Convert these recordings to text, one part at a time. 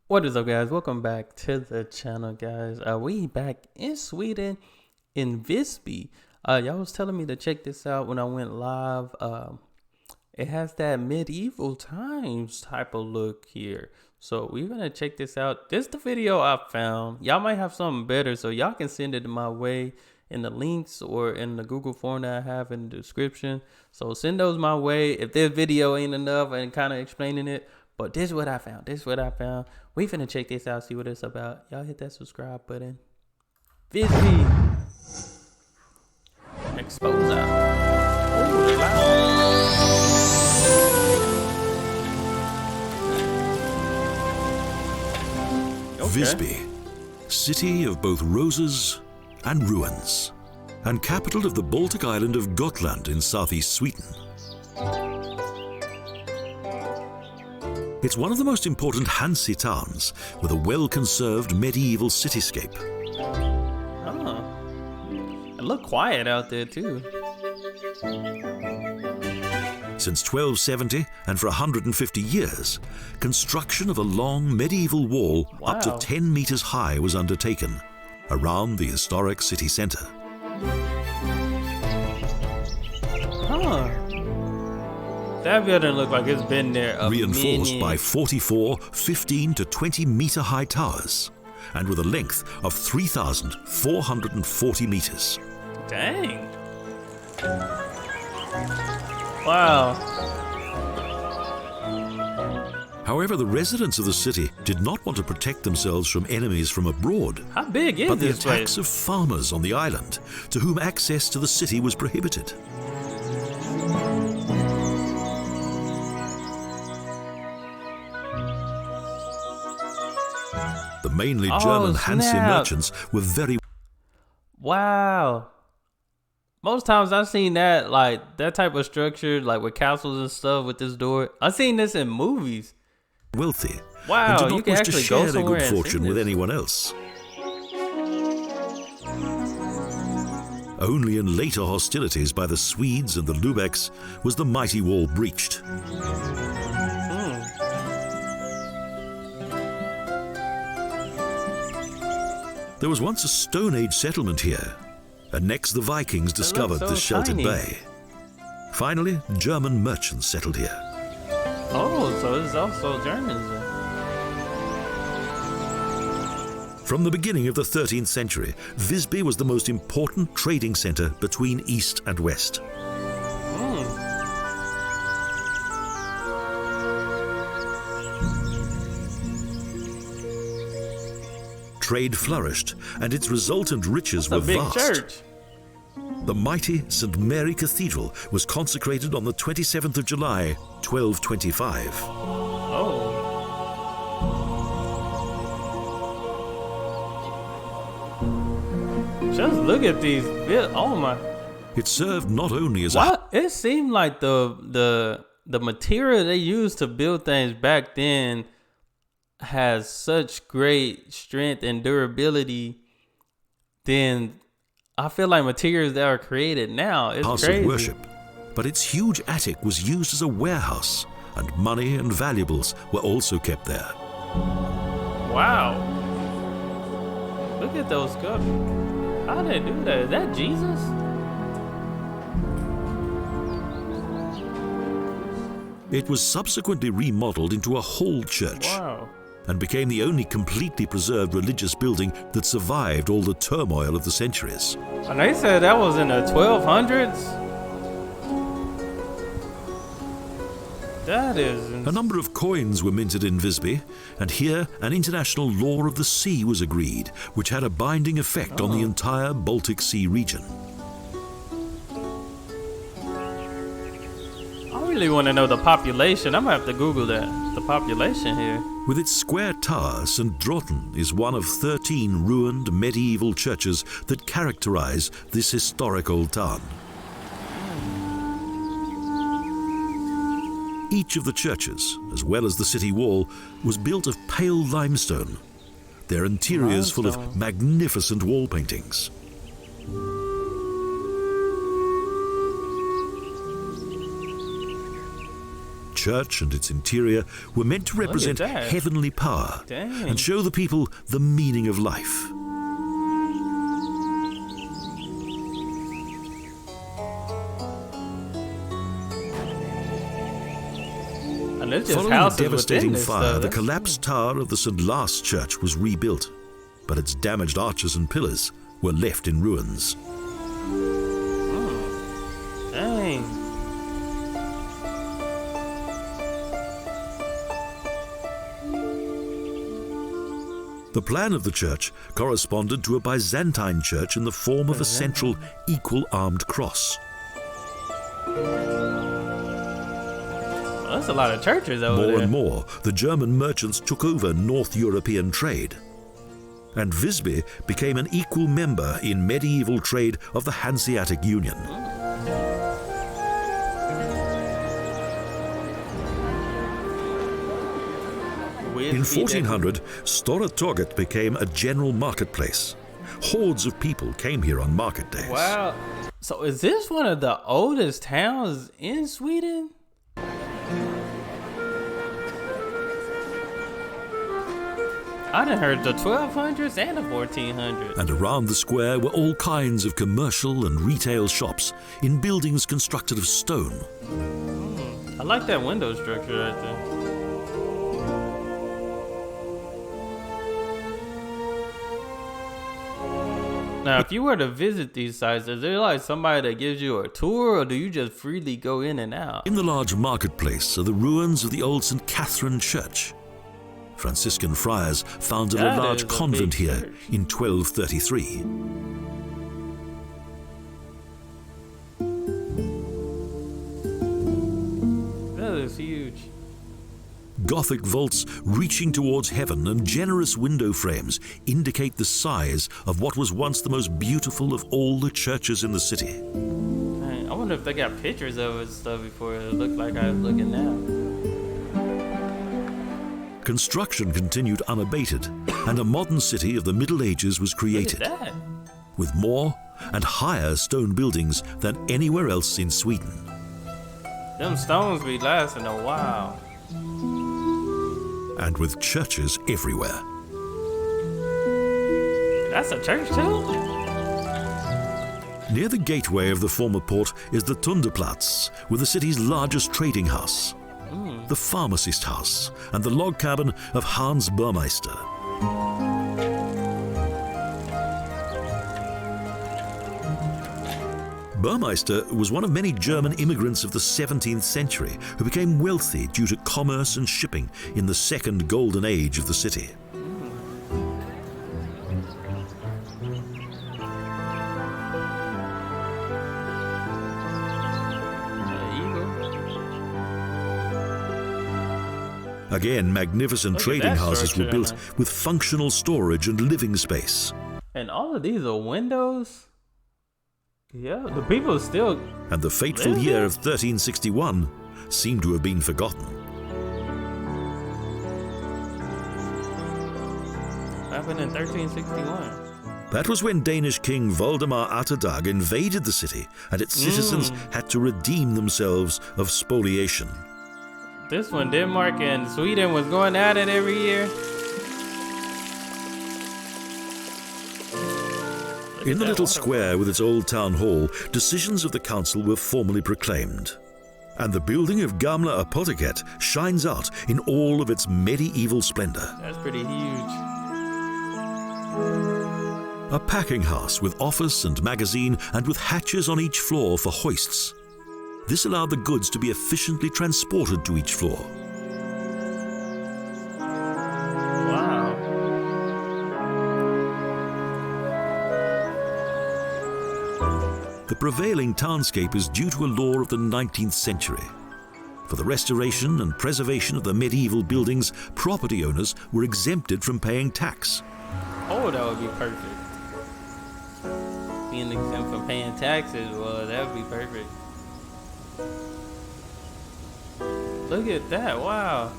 What is up, guys? Welcome back to the channel, guys. We back in Sweden, in Visby. Y'all was telling me to check this out when I went live. It has that medieval times type of look here. So we're gonna check this out. This is the video I found. Y'all might have something better, so y'all can send it my way in the links or in the Google form that I have in the description. So send those my way. If this video ain't enough and kind of explaining it, but this is what I found. We finna check this out, see what it's about. Y'all hit that subscribe button. Visby. Expose out. Ooh, they loud. Okay. Visby, city of both roses and ruins, and capital of the Baltic island of Gotland in southeast Sweden. It's one of the most important Hanse towns with a well-conserved medieval cityscape. Oh. It look quiet out there too. Since 1270 and for 150 years, construction of a long medieval wall up to 10 meters high was undertaken around the historic city center. Huh. That building look like it's been there a Reinforced minute. by 44 15 to 20 meter high towers and with a length of 3,440 meters. Dang. Wow. However, the residents of the city did not want to protect themselves from enemies from abroad, How big is but the this attacks place? of farmers on the island, to whom access to the city was prohibited. The mainly German Hanse snap. merchants were very Wow. Most times I've seen that, like, that type of structure, like with castles and stuff with this door. I've seen this in movies. wealthy Wow, and did you not can wish to actually go share their somewhere good and see fortune with this. anyone else. Only in later hostilities by the Swedes and the Lübecks was the mighty wall breached. There was once a Stone Age settlement here, and next the Vikings discovered so this sheltered tiny. bay. Finally, German merchants settled here. Oh, so it's also Germans. From the beginning of the 13th century, Visby was the most important trading center between East and West. Trade flourished, and its resultant riches It's a were big vast. church. The mighty St. Mary Cathedral was consecrated on the 27th of July, 1225. Oh. Just look at these. Oh my. It served not only as a What? It seemed like the material they used to build things back then has such great strength and durability. Then I feel like materials that are created now is house crazy. of worship, but its huge attic was used as a warehouse, and money and valuables were also kept there. Wow. Look at those sculptures. How did they do that? Is that Jesus? It was subsequently remodeled into a whole church Wow. and became the only completely preserved religious building that survived all the turmoil of the centuries. And they said that was in the 1200s. That is A number of coins were minted in Visby, and here an international law of the sea was agreed, which had a binding effect on the entire Baltic Sea region. I really want to know the population. I'm gonna have to Google that. The population here. With its square tower, St. Drotten is one of 13 ruined medieval churches that characterize this historic old town. Each of the churches, as well as the city wall, was built of pale limestone, their interiors full of magnificent wall paintings. church and its interior were meant to represent heavenly power and show the people the meaning of life. Following a devastating fire, the collapsed tower of the St. Lars Church was rebuilt, but its damaged arches and pillars were left in ruins. Dang. The plan of the church corresponded to a Byzantine church in the form of a central, equal-armed cross. Well, that's a lot of churches over there. More and more, the German merchants took over North European trade, and Visby became an equal member in medieval trade of the Hanseatic Union. In 1400, Stora Torget became a general marketplace. Hordes of people came here on market days. Wow. So is this one of the oldest towns in Sweden? I done heard the 1200s and the 1400s. And around the square were all kinds of commercial and retail shops in buildings constructed of stone. I like that window structure right there. Now, if you were to visit these sites, is there like somebody that gives you a tour, or do you just freely go in and out? In the large marketplace are the ruins of the old St. Catherine Church. Franciscan friars founded a large convent here in 1233. That is huge. Gothic vaults reaching towards heaven and generous window frames indicate the size of what was once the most beautiful of all the churches in the city. Man, I wonder if they got pictures of it and stuff before it looked like I was looking now. Construction continued unabated, and a modern city of the Middle Ages was created, Look at that. with more and higher stone buildings than anywhere else in Sweden. Them stones be lasting a while. And with churches everywhere. That's a church too? Near the gateway of the former port is the Tunderplatz, with the city's largest trading house, the pharmacist house, and the log cabin of Hans Burmeister. Burmeister was one of many German immigrants of the 17th century who became wealthy due to commerce and shipping in the second golden age of the city. Again, magnificent trading houses were built with functional storage and living space. And all of these are windows? Yeah, the people still... And the fateful year of 1361 seemed to have been forgotten. Happened in 1361. That was when Danish King Valdemar Atterdag invaded the city, and its citizens had to redeem themselves of spoliation. This one, Denmark and Sweden was going at it every year. In the little square with its old town hall, decisions of the council were formally proclaimed. And the building of Gamla Apoteket shines out in all of its medieval splendor. That's pretty huge. A packing house with office and magazine and with hatches on each floor for hoists. This allowed the goods to be efficiently transported to each floor. Wow. The prevailing townscape is due to a law of the 19th century. For the restoration and preservation of the medieval buildings, property owners were exempted from paying tax. Oh, that would be perfect. Being exempt from paying taxes, well, that would be perfect. Look at that, wow.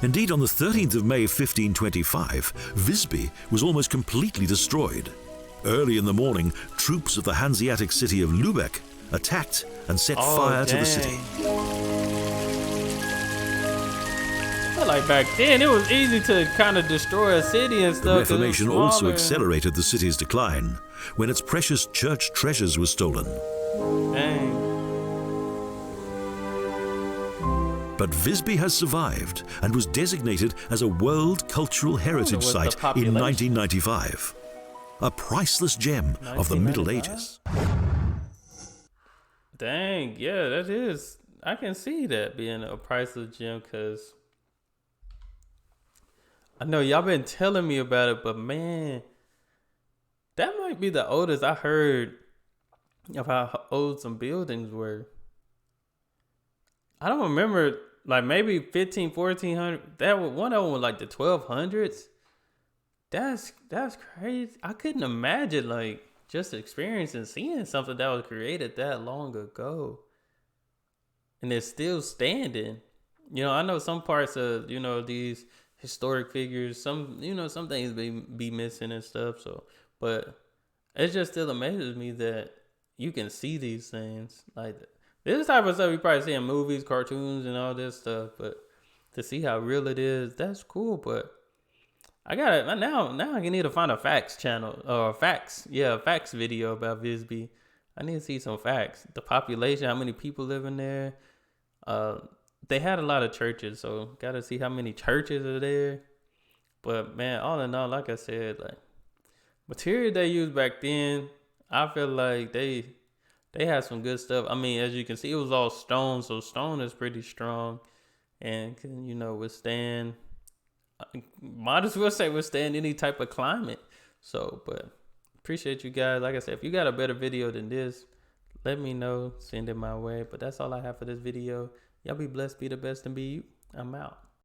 Indeed, on the 13th of May 1525, Visby was almost completely destroyed. Early in the morning, troops of the Hanseatic city of Lübeck attacked and set Oh, fire to the dang. city. I feel like back then it was easy to kind of destroy a city and The stuff. 'cause it was Reformation also smaller. accelerated the city's decline when its precious church treasures were stolen. Dang. But Visby has survived and was designated as a World Cultural Heritage what's the Site in population. 1995. A priceless gem of the Middle 1995? Ages. Dang, yeah, that is. I can see that being a priceless gem because I know y'all been telling me about it, but man, that might be the oldest I heard of how old some buildings were. I don't remember, like maybe 1400. That was one of them was like the 1200s. That's crazy. I couldn't imagine like just experiencing seeing something that was created that long ago, and it's still standing. You know, I know some parts of these historic figures. Some things be missing and stuff. So, but it just still amazes me that you can see these things like this type of stuff. You probably see in movies, cartoons, and all this stuff. But to see how real it is, that's cool. But I got it now. Now I need to find a facts channel or facts video about Visby. I need to see some facts. The population, how many people live in there. They had a lot of churches, so got to see how many churches are there. But man, all in all, like I said, like material they used back then, I feel like they had some good stuff. I mean, as you can see, it was all stone, so stone is pretty strong and can withstand. Might as well say withstand any type of climate. So, but appreciate you guys. Like I said, if you got a better video than this, let me know. Send it my way. But that's all I have for this video. Y'all be blessed, be the best, and be you. I'm out.